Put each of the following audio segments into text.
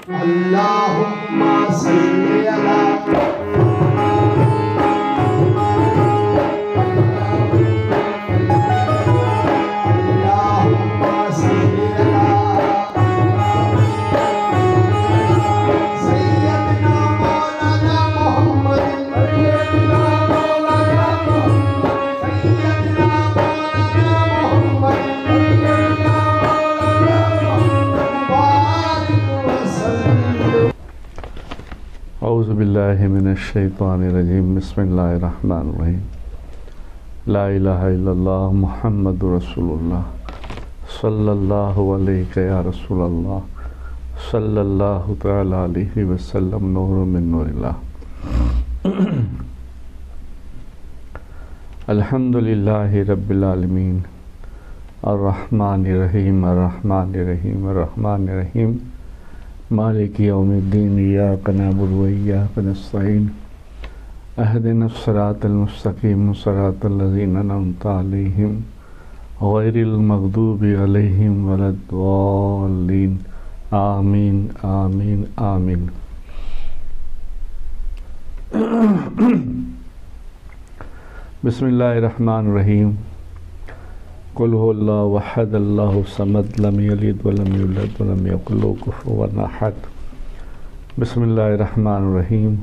اللهم صل على اعوذ باللہ من الشیطان الرجیم بسم اللہ الرحمن الرحیم لا الہ الا اللہ محمد رسول اللہ صلی اللہ علیہ یا رسول اللہ صلی اللہ تعالی علیہ وسلم نور من نور اللہ الحمدللہ رب العالمین الرحمن الرحیم الرحمن الرحیم الرحمن الرحیم مالک یوم الدین ایاک نعبد و ایاک نستعین اہدنا الصراط المستقیم صراط الذین انعمت علیہم غیر المغضوب علیہم ولا الضالین آمین آمین آمین بسم اللہ الرحمن الرحیم قل هو اللہ احد اللہ الصمد لم یلد ولم یولد ولم یکن له کفوا احد بسم اللہ الرحمن الرحیم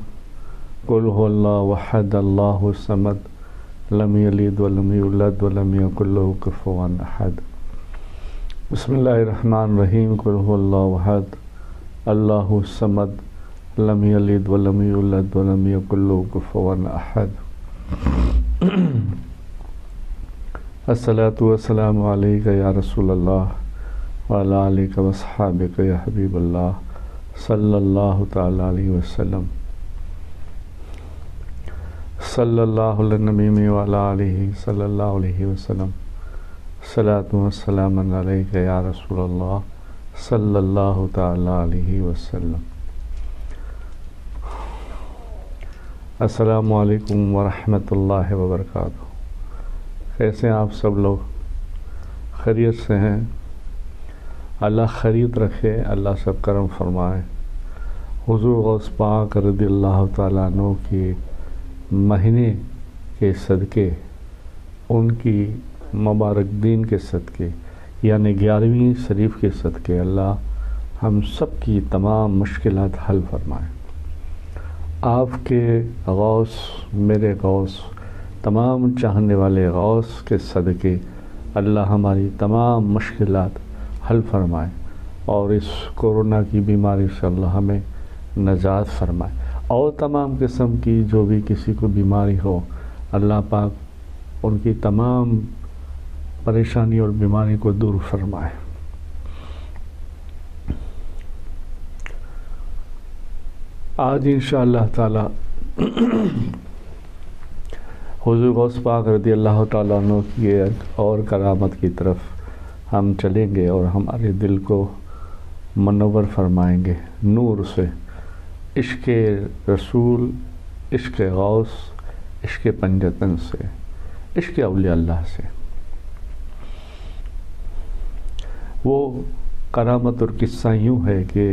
قل هو اللہ احد اللہ الصمد لم یلد ولم یولد ولم یکن له کفوا احد بسم اللہ الرحمن الرحیم قل هو اللہ احد اللہ الصمد لم یلد ولم یولد ولم یکن له کفوا احد الصلاۃ والسلام علیک یا رسول اللہ وعلی آلک واصحابک یا حبیب اللہ صلی اللہ تعالی علیہ وسلم صلی اللہ علی النبی وعلی آلہ صلی اللہ علیہ وسلم صلاۃ والسلام علیک یا رسول اللہ صلی اللہ تعالی علیہ وسلم السلام علیکم ورحمۃ اللہ وبرکاتہ۔ کیسے ہیں آپ سب لوگ؟ خیریت سے ہیں؟ اللہ خیریت رکھے، اللہ سب کرم فرمائے۔ حضور غوث پاک رضی اللہ تعالیٰ عنہ کے مہینے کے صدقے، ان کی مبارک دین کے صدقے یعنی 11ویں شریف کے صدقے اللہ ہم سب کی تمام مشکلات حل فرمائے۔ آپ کے غوث، میرے غوث، تمام چاہنے والے غوث کے صدقے اللہ ہماری تمام مشکلات حل فرمائے اور اس کورونا کی بیماری سے اللہ ہمیں نجات فرمائے، اور تمام قسم کی جو بھی کسی کو بیماری ہو اللہ پاک ان کی تمام پریشانی اور بیماری کو دور فرمائے۔ آج انشاءاللہ تعالی حضور غوث پاک رضی اللہ تعالیٰ عنہ کی ایک اور کرامت کی طرف ہم چلیں گے اور ہمارے دل کو منور فرمائیں گے نور سے، عشق رسول، عشق غوث، عشق پنجتن سے، عشق اولیاء اللہ سے۔ وہ کرامت اور قصہ یوں ہے کہ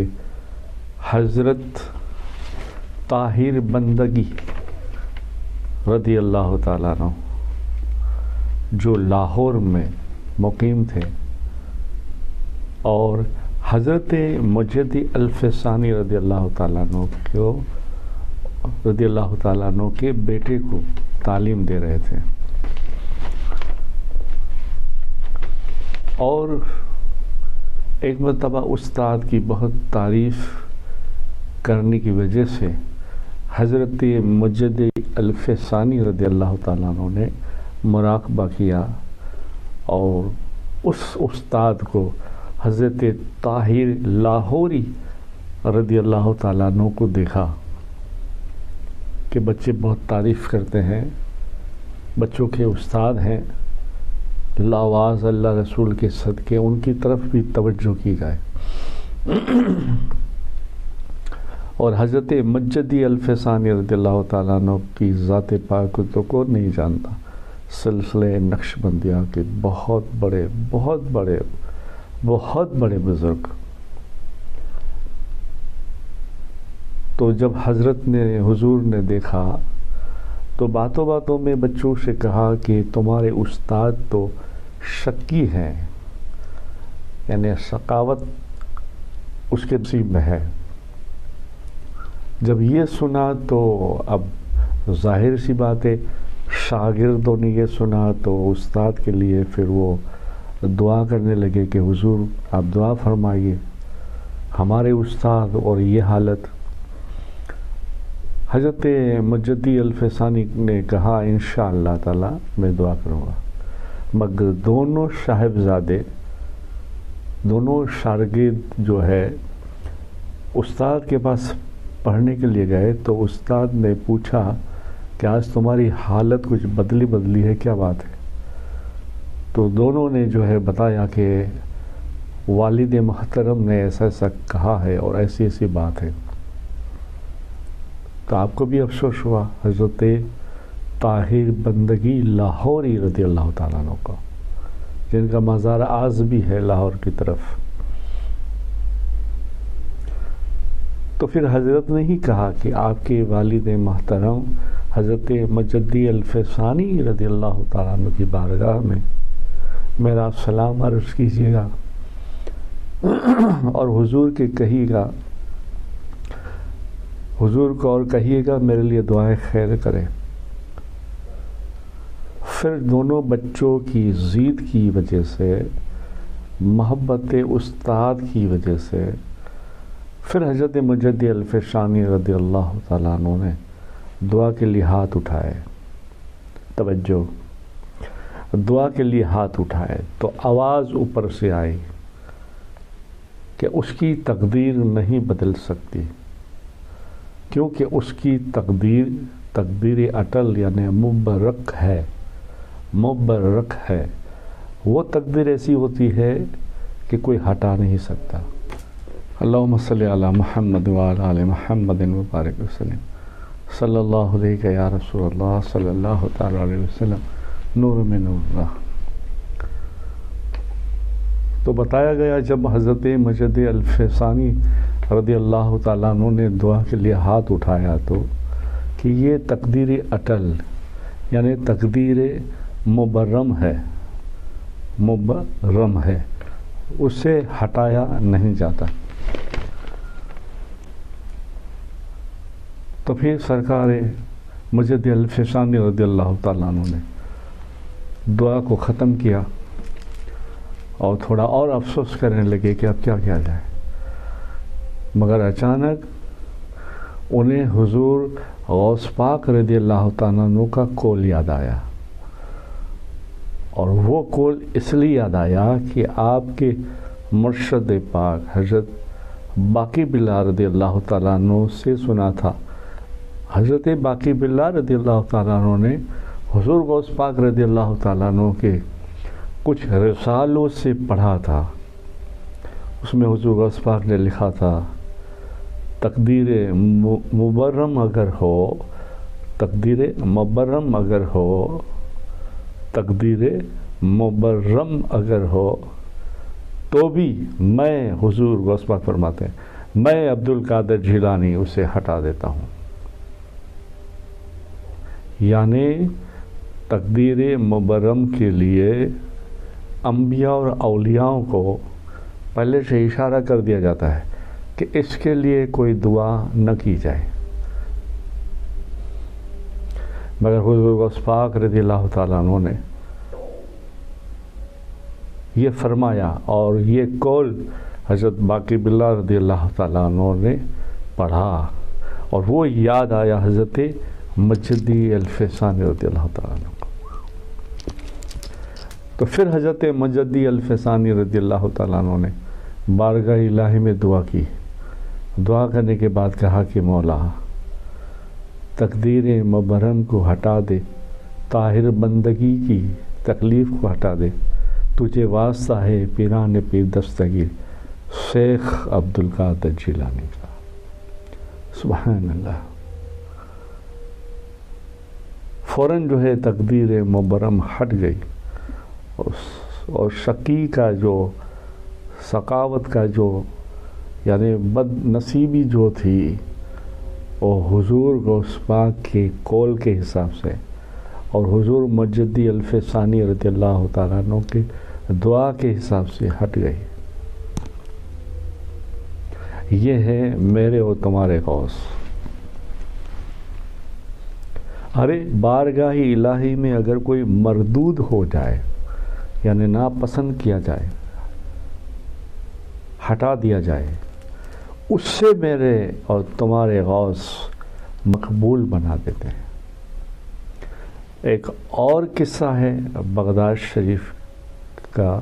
حضرت طاہر بندگی رضی اللہ تعالیٰ عنہ جو لاہور میں مقیم تھے، اور حضرت مجدی الفسانی رضی اللہ تعالیٰ عنہ کے بیٹے کو تعلیم دے رہے تھے، اور ایک مرتبہ استاد کی بہت تعریف کرنے کی وجہ سے حضرت مجدی الفسانی رضی اللہ تعالیٰ عنہ نے مراقبہ کیا اور اس استاد کو حضرت طاہر لاہوری رضی اللہ تعالیٰ عنہ کو دیکھا کہ بچے بہت تعریف کرتے ہیں، بچوں کے استاد ہیں، لاواز اللہ رسول کے صدقے ان کی طرف بھی توجہ کی جائے۔ اور حضرت مجدی الفسانی رضی اللہ تعالیٰ عنہ کی ذات پاک تو کو نہیں جانتا، سلسلہ نقشبندیہ کے بہت بڑے بزرگ، تو جب حضور نے دیکھا تو باتوں باتوں میں بچوں سے کہا کہ تمہارے استاد تو شکی ہیں، یعنی سخاوت اس کے نصیب میں ہے۔ جب یہ سنا تو اب ظاہر سی بات ہے، شاگردوں نے یہ سنا تو استاد کے لیے پھر وہ دعا کرنے لگے کہ حضور آپ دعا فرمائیے، ہمارے استاد اور یہ حالت۔ حضرت مجدی الفسانی نے کہا انشاءاللہ تعالی میں دعا کروں گا، مگر دونوں صاحبزادے، دونوں شاگرد جو ہے استاد کے پاس پڑھنے کے لیے گئے تو استاد نے پوچھا کہ آج تمہاری حالت کچھ بدلی ہے، کیا بات ہے؟ تو دونوں نے جو ہے بتایا کہ والد محترم نے ایسا کہا ہے اور ایسی بات ہے۔ تو آپ کو بھی افسوس ہوا حضرت طاہر بندگی لاہوری رضی اللہ تعالیٰ عنہ کا، جن کا مزار آز بھی ہے لاہور کی طرف۔ تو پھر حضرت نے ہی کہا کہ آپ کے والد محترم حضرت مجدی الفسانی رضی اللہ تعالیٰ عنہ کی بارگاہ میں میرا سلام عرض کیجیے گا اور حضور کے کہیے گا، حضور کو اور کہیے گا میرے لیے دعائیں خیر کریں۔ پھر دونوں بچوں کی ضد کی وجہ سے، محبت استاد کی وجہ سے، پھر حضرت مجدی الفسانی رضی اللہ تعالیٰ عنہ نے دعا کے لیے ہاتھ اٹھائے۔ توجہ، دعا کے لیے ہاتھ اٹھائے تو آواز اوپر سے آئی کہ اس کی تقدیر نہیں بدل سکتی، کیونکہ اس کی تقدیر اٹل یعنی مبرک ہے، مبرک ہے۔ وہ تقدیر ایسی ہوتی ہے کہ کوئی ہٹا نہیں سکتا۔ اللہم صلی علی محمد وعلی آل محمد وبارک وسلم، صلی اللہ علیہ یا رسول اللہ، صلی اللہ تعالی علیہ وسلم، نور میں نور اللہ۔ تو بتایا گیا جب حضرت مجدی الفسانی رضی اللہ تعالیٰ عنہ نے دعا کے لیے ہاتھ اٹھایا تو کہ یہ تقدیر اٹل یعنی تقدیر مبرم ہے، مبرم ہے، اسے ہٹایا نہیں جاتا۔ تو پھر سرکار مجدی الفسانی رضی اللہ تعالیٰ عنہ نے دعا کو ختم کیا اور تھوڑا اور افسوس کرنے لگے کہ اب کیا کیا جائے، مگر اچانک انہیں حضور غوث پاک رضی اللہ تعالیٰ عنہ کا قول یاد آیا، اور وہ قول اس لیے یاد آیا کہ آپ کے مرشد پاک حضرت باقی باللہ رضی اللہ تعالیٰ عنہ سے سنا تھا۔ حضرت باقی باللہ رضی اللہ تعالیٰ عنہ نے حضور غوث پاک رضی اللہ تعالیٰ عنہ کے کچھ رسالوں سے پڑھا تھا۔ اس میں حضور غوث پاک نے لکھا تھا تقدیر مبرم اگر ہو، تقدیر مبرم اگر ہو، تقدیر مبرم اگر ہو تو بھی میں، حضور غوث پاک فرماتے ہیں، میں عبد القادر جیلانی اسے ہٹا دیتا ہوں۔ یعنی تقدیر مبرم کے لیے انبیاء اور اولیاء کو پہلے سے اشارہ کر دیا جاتا ہے کہ اس کے لیے کوئی دعا نہ کی جائے، مگر حضور غوث پاک رضی اللہ تعالیٰ عنہ نے یہ فرمایا اور یہ قول حضرت باقی باللہ رضی اللہ تعالیٰ عنہ نے پڑھا اور وہ یاد آیا حضرت مجدی الفسانی رضی اللہ تعالیٰ عنہ۔ تو پھر حضرت مجدی الفسانی رضی اللہ تعالیٰ عنہ نے بارگاہ الہی میں دعا کی۔ دعا کرنے کے بعد کہا کہ مولا تقدیر مبرم کو ہٹا دے، طاہر بندگی کی تکلیف کو ہٹا دے، تجھے واسطہ ہے پیران پیر دستگیر شیخ عبد القادر جیلانی کا۔ سبحان اللہ۔ فوراً جو ہے تقدیر مبرم ہٹ گئی اور شقی کا جو سخاوت کا جو یعنی بد نصیبی جو تھی اور حضور غوث پاک کی کول کے حساب سے اور حضور مجدی الف ثانی رضی اللہ تعالیٰ عنہ کی دعا کے حساب سے ہٹ گئی. یہ ہے میرے اور تمہارے غوث. ارے بارگاہ الہی میں اگر کوئی مردود ہو جائے یعنی ناپسند کیا جائے، ہٹا دیا جائے، اس سے میرے اور تمہارے غوث مقبول بنا دیتے ہیں. ایک اور قصہ ہے بغداد شریف کا